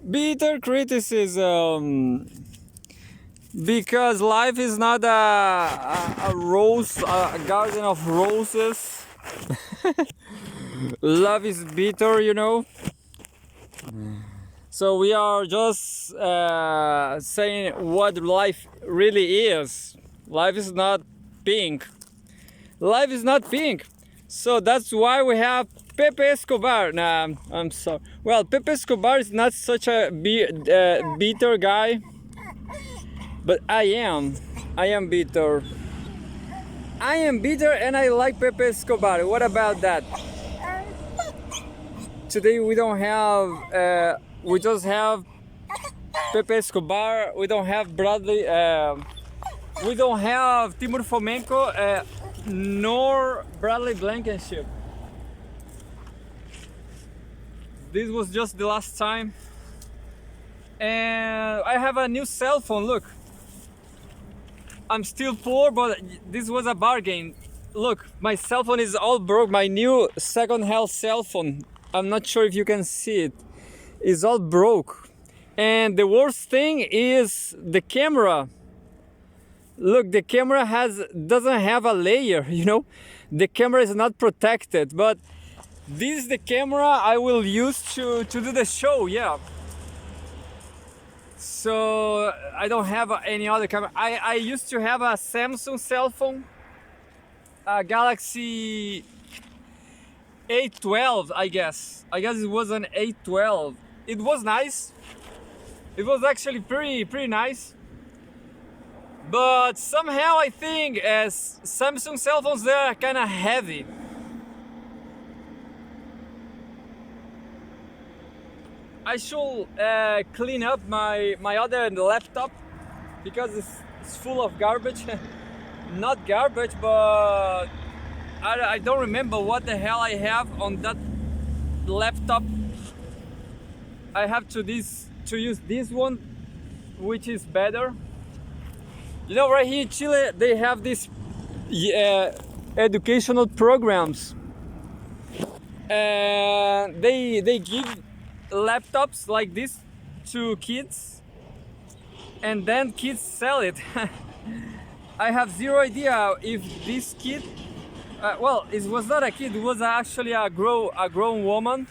Bitter criticism. Because life is not a rose, a garden of roses. Love is bitter, you know. So we are just saying what life really is. Life is not pink. Life is not pink. So that's why we have Pepe Escobar. Nah, I'm sorry. Well, Pepe Escobar is not such a bitter guy, but I am. I am bitter. I am bitter and I like Pepe Escobar. What about that? Today we don't have. We just have Pepe Escobar. We don't have Bradley. We don't have Timur Fomenko, nor Bradley Blankenship. This was just the last time. And I have a new cell phone, look. I'm still poor, but this was a bargain. Look, my cell phone is all broke. My new second-hand cell phone, I'm not sure if you can see it, is all broke. And the worst thing is the camera. Look, the camera doesn't have a layer, you know? The camera is not protected, but this is the camera I will use to do the show, yeah. So I don't have any other camera. I used to have a Samsung cell phone, a Galaxy A12, I guess. I guess it was an A12. It was nice. It was actually pretty nice. But somehow I think as Samsung cell phones, they are kind of heavy. I should clean up my other laptop because it's full of garbage. Not garbage, but I don't remember what the hell I have on that laptop. I have to use this one, which is better. You know, right here in Chile, they have these educational programs. And they give laptops like this to kids, and then kids sell it. I have zero idea if this kid, well, it was not a kid, it was actually a grown woman.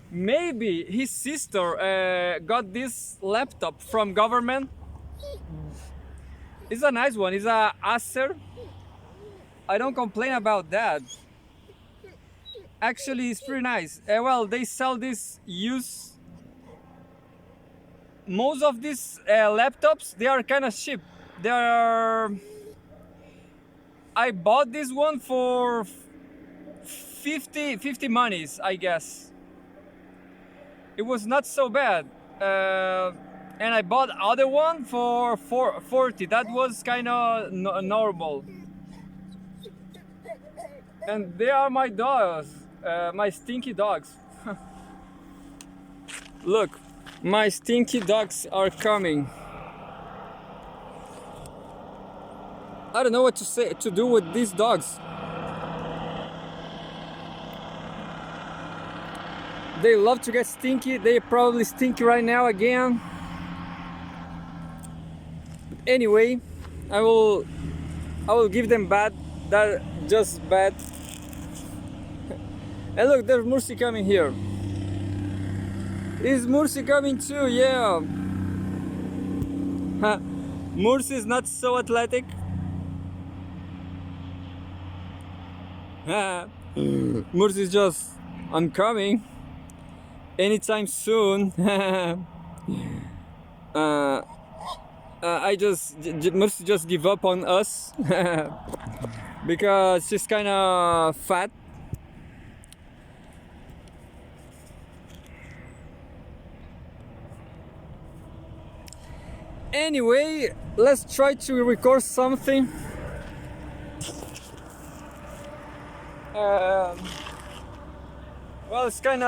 Maybe his sister got this laptop from government. It's a nice one. It's a Acer. I don't complain about that. Actually, it's pretty nice. Well, they sell this used. Most of these laptops, they are kind of cheap. They are. I bought this one for 50 monies, I guess. It was not so bad. And I bought other one for 40. That was kind of normal. And they are my dogs, my stinky dogs. Look, my stinky dogs are coming. I don't know what to do with these dogs. They love to get stinky. They probably stinky right now again. Anyway, I will give them bad. That just bad. And look, there's Mursi coming here. Is Mursi coming too? Yeah. Mursi is not so athletic. Mursi is just, I'm coming anytime soon. Mursi just give up on us because she's kind of fat. Anyway, let's try to record something. Well, it's kind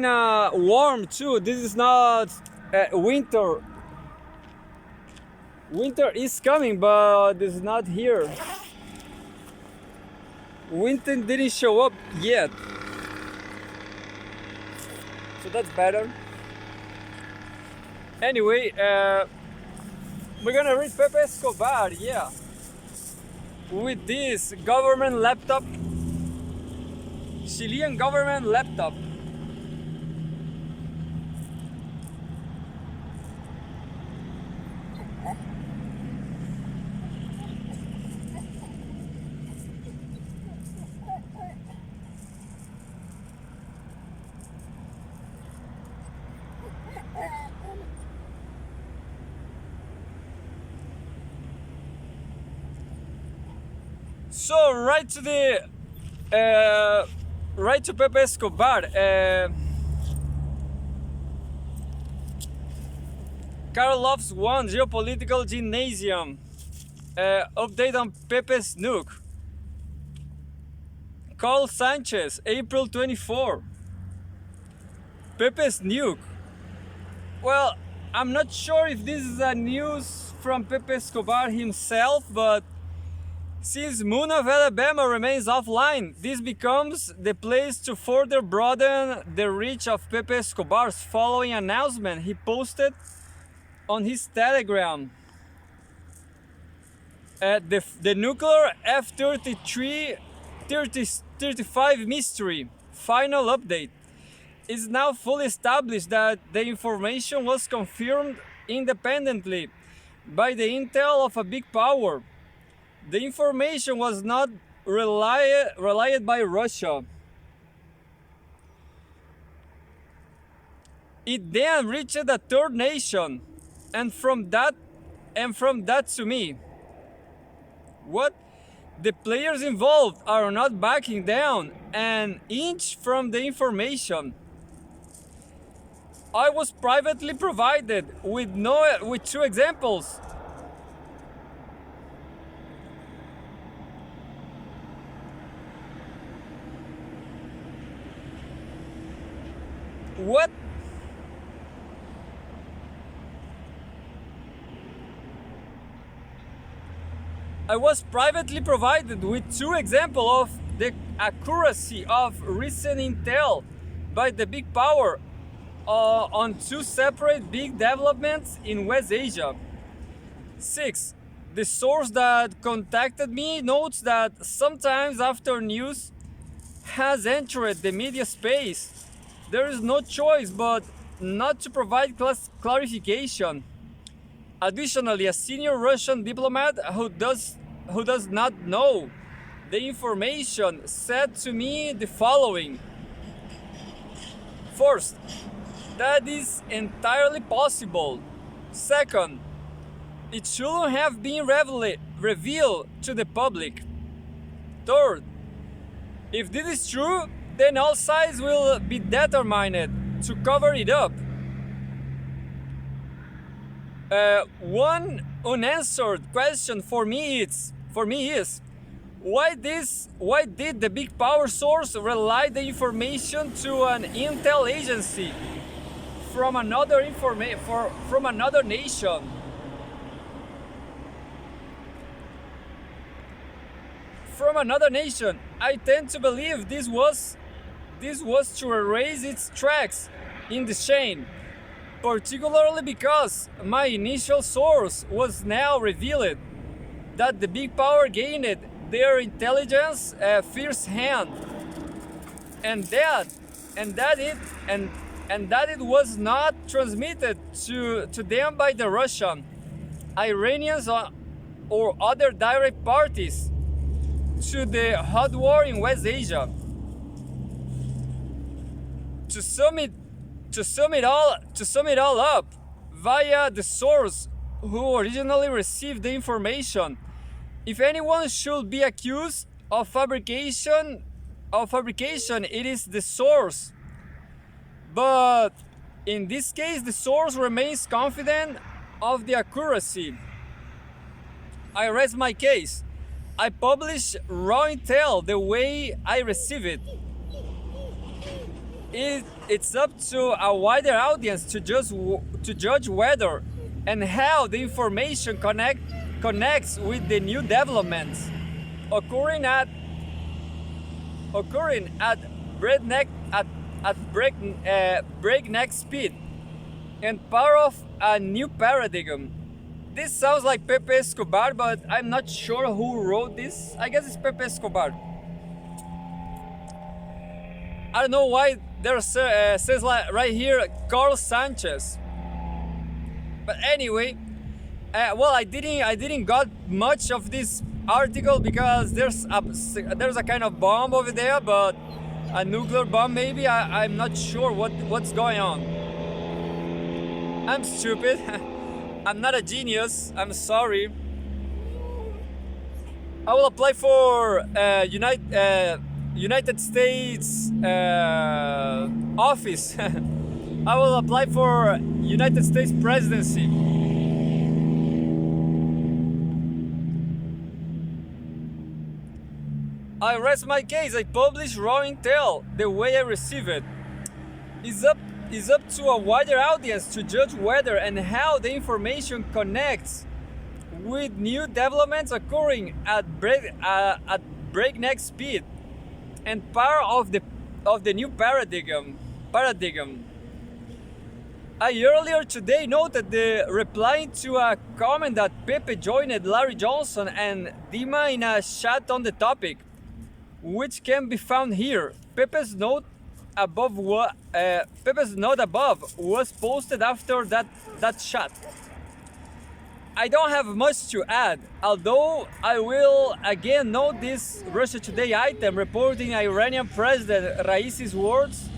of warm too. This is not winter. Winter is coming, but it's not here. Winton didn't show up yet. So that's better. Anyway, we're gonna read Pepe Escobar, yeah. With this government laptop, Chilean government laptop. So right to Pepe Escobar. Karlov's One Geopolitical Gymnasium. Update on Pepe's nuke. Carl Sanchez, April 24. Pepe's nuke. Well, I'm not sure if this is a news from Pepe Escobar himself, but since Moon of Alabama remains offline, this becomes the place to further broaden the reach of Pepe Escobar's following announcement he posted on his Telegram. The nuclear F-33 35 mystery final update is now fully established that the information was confirmed independently by the intel of a big power. The information was not relied by Russia. It then reached a third nation, and from that to me. What? The players involved are not backing down an inch from the information. I was privately provided with two examples. What? I was privately provided with two examples of the accuracy of recent intel by the big power on two separate big developments in West Asia. 6. The source that contacted me notes that sometimes after news has entered the media space, there is no choice but not to provide clarification. Additionally, a senior Russian diplomat who does not know the information said to me the following. First, that is entirely possible. Second, it shouldn't have been revealed to the public. Third, if this is true, then all sides will be determined to cover it up. One unanswered question for me is why did the big power source relay the information to an intel agency from another nation? From another nation, I tend to believe this was to erase its tracks in the chain, particularly because my initial source was now revealed that the big power gained their intelligence firsthand, and that it was not transmitted to them by the Russian, Iranians, or other direct parties to the hot war in West Asia. To sum it all up, via the source who originally received the information, if anyone should be accused of fabrication, it is the source. But in this case, the source remains confident of the accuracy. I rest my case. I publish raw intel the way I receive it. It's up to a wider audience to judge whether and how the information connects with the new developments occurring at occurring at breakneck speed and part of a new paradigm. This sounds like Pepe Escobar, but I'm not sure who wrote this. I guess it's Pepe Escobar. I don't know why there says like right here Carl Sanchez. But anyway, well, I didn't got much of this article because there's a kind of bomb over there, but a nuclear bomb maybe. I'm not sure what's going on. I'm stupid. I'm not a genius. I'm sorry. I will apply for United States office. I will apply for United States presidency. I rest my case. I publish raw intel the way I receive it. Is up to a wider audience to judge whether and how the information connects with new developments occurring at breakneck speed and part of the new paradigm. I earlier today noted the replying to a comment that Pepe joined Larry Johnson and Dima in a chat on the topic, which can be found here. Pepe's note above was posted after that chat. I don't have much to add, although I will again note this Russia Today item reporting Iranian President Raisi's words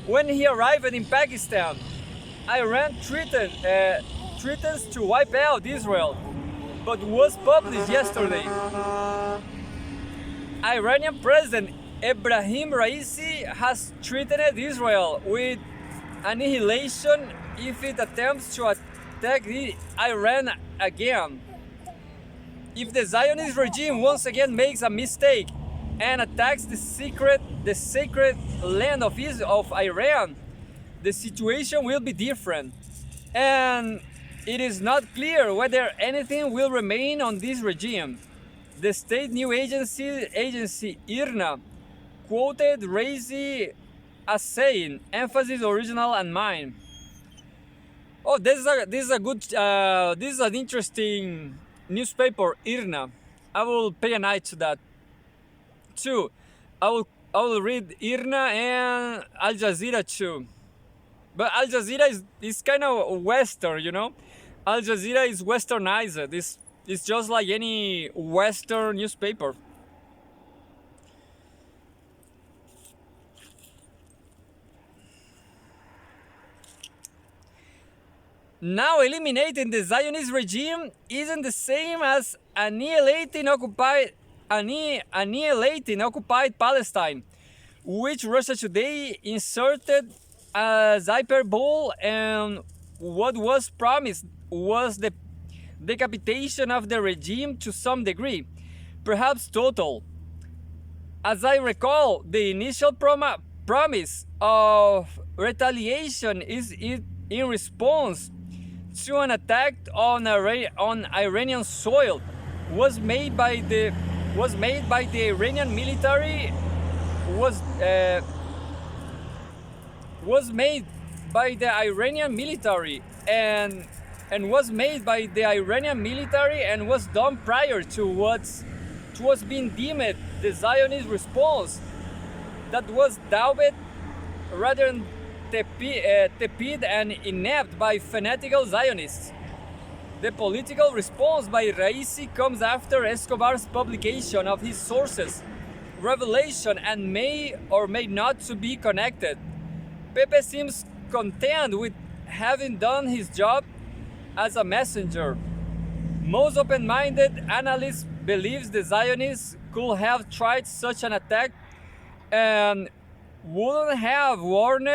when he arrived in Pakistan. Iran threatens to wipe out Israel, but was published yesterday. Iranian President Ebrahim Raisi has threatened Israel with annihilation if it attempts to attack Iran again. If the Zionist regime once again makes a mistake and attacks the sacred land of Iran, the situation will be different. And it is not clear whether anything will remain on this regime. The state news agency IRNA quoted Raisi as saying, "Emphasis original and mine." Oh, this is an interesting newspaper, IRNA. I will pay an eye to that too. I will read IRNA and Al Jazeera too. But Al Jazeera is kind of Western, you know. Al Jazeera is Westernized. It's just like any Western newspaper. Now eliminating the Zionist regime isn't the same as annihilating occupied Palestine, which Russia Today inserted as hyperbole, and what was promised was the decapitation of the regime to some degree, perhaps total. As I recall, the initial promise of retaliation is in response to an attack on Iranian soil was made by the Iranian military was made by the Iranian military and was made by the Iranian military and was done prior to what was being deemed the Zionist response that was doubted rather than tepid and inept by fanatical Zionists. The political response by Raisi comes after Escobar's publication of his sources, revelation, and may or may not to be connected. Pepe seems content with having done his job as a messenger. Most open-minded analysts believe the Zionists could have tried such an attack and wouldn't have warned